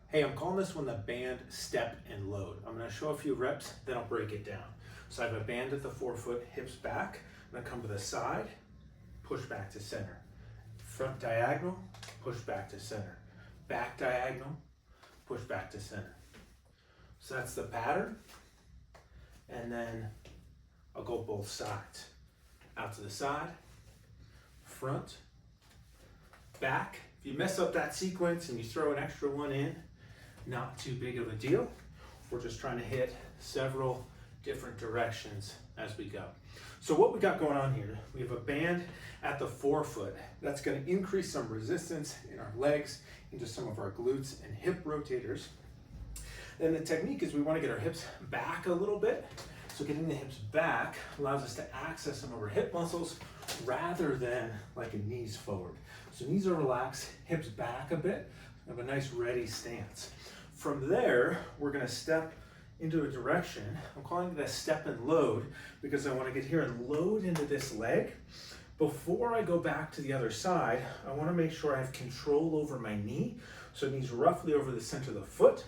Hey, I'm calling this one the band step and load. I'm gonna show a few reps, then I'll break it down. So I have a band at the forefoot, hips back. I'm gonna come to the side, push back to center. Front diagonal, push back to center. Back diagonal, push back to center. So that's the pattern. And then I'll go both sides. Out to the side, front, back. If you mess up that sequence and you throw an extra one in, not too big of a deal. We're just trying to hit several different directions as we go. So what we got going on here, we have a band at the forefoot. That's going to increase some resistance in our legs, into some of our glutes and hip rotators. Then the technique is we want to get our hips back a little bit. So getting the hips back allows us to access some of our hip muscles rather than like a knees forward. So knees are relaxed, hips back a bit, have a nice ready stance. From there, we're gonna step into a direction. I'm calling it a step and load because I wanna get here and load into this leg. Before I go back to the other side, I wanna make sure I have control over my knee. So knees roughly over the center of the foot.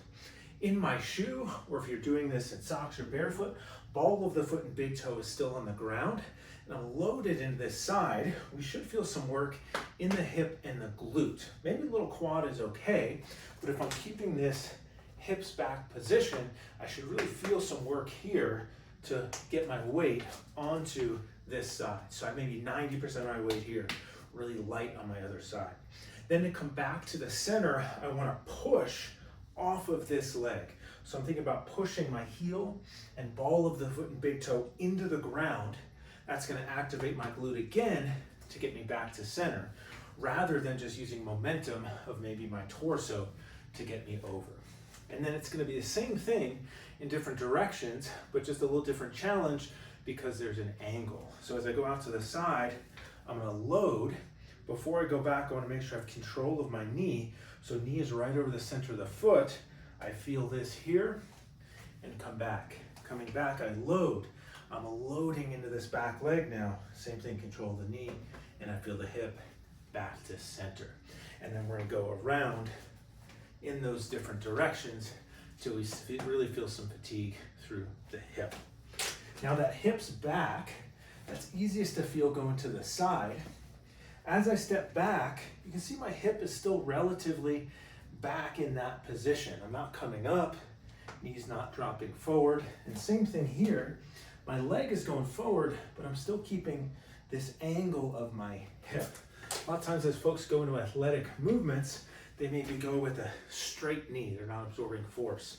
In my shoe, or if you're doing this in socks or barefoot, ball of the foot and big toe is still on the ground. And I'm loaded into this side. We should feel some work in the hip and the glute. Maybe a little quad is okay, but if I'm keeping this hips back position, I should really feel some work here to get my weight onto this side. So I maybe 90% of my weight here, really light on my other side. Then to come back to the center, I wanna push off of this leg. So I'm thinking about pushing my heel and ball of the foot and big toe into the ground. That's gonna activate my glute again to get me back to center, rather than just using momentum of maybe my torso to get me over. And then it's gonna be the same thing in different directions, but just a little different challenge because there's an angle. So as I go out to the side, I'm gonna load. Before I go back, I wanna make sure I have control of my knee. So knee is right over the center of the foot. I feel this here and come back. Coming back, I load. I'm loading into this back leg now. Same thing, control the knee, and I feel the hip back to center. And then we're gonna go around in those different directions till we really feel some fatigue through the hip. Now that hip's back, that's easiest to feel going to the side. As I step back, you can see my hip is still relatively back in that position. I'm not coming up, knees not dropping forward. And same thing here, my leg is going forward, but I'm still keeping this angle of my hip. A lot of times as folks go into athletic movements, they maybe go with a straight knee, they're not absorbing force.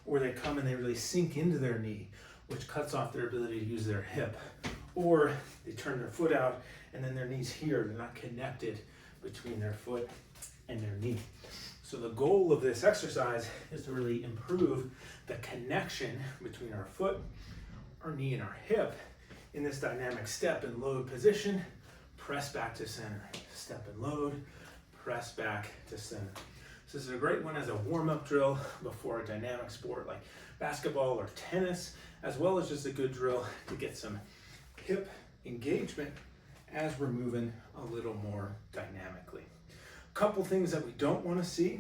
Or they come and they really sink into their knee, which cuts off their ability to use their hip. Or they turn their foot out and then their knee's here, they're not connected between their foot and their knee. So the goal of this exercise is to really improve the connection between our foot, our knee, and our hip in this dynamic step and load position. Press back to center, step and load, press back to center. So this is a great one as a warm-up drill before a dynamic sport like basketball or tennis, as well as just a good drill to get some hip engagement as we're moving a little more dynamically. Couple things that we don't want to see.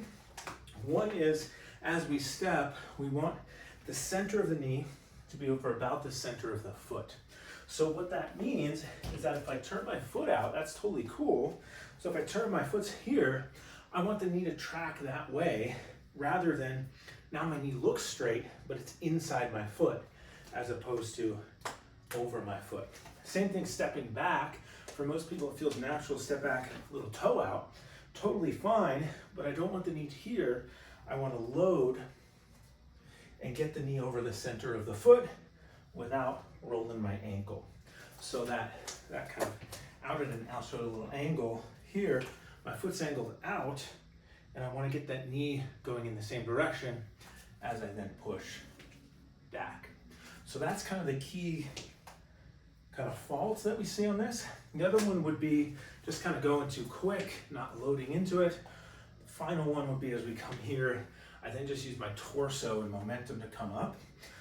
One is as we step, we want the center of the knee to be over about the center of the foot. So what that means is that if I turn my foot out, that's totally cool. So if I turn my foot here, I want the knee to track that way rather than now my knee looks straight, but it's inside my foot as opposed to over my foot. Same thing stepping back. For most people, it feels natural to step back, little toe out. Totally fine, but I don't want the knee here. I want to load and get the knee over the center of the foot without rolling my ankle. So that kind of out at an, I'll show a little angle here. My foot's angled out, and I want to get that knee going in the same direction as I then push back. So that's kind of the key kind of faults that we see on this. The other one would be just kind of going too quick, not loading into it. The final one would be as we come here, I then just use my torso and momentum to come up.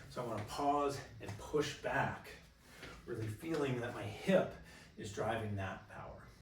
So I want to pause and push back, really feeling that my hip is driving that power.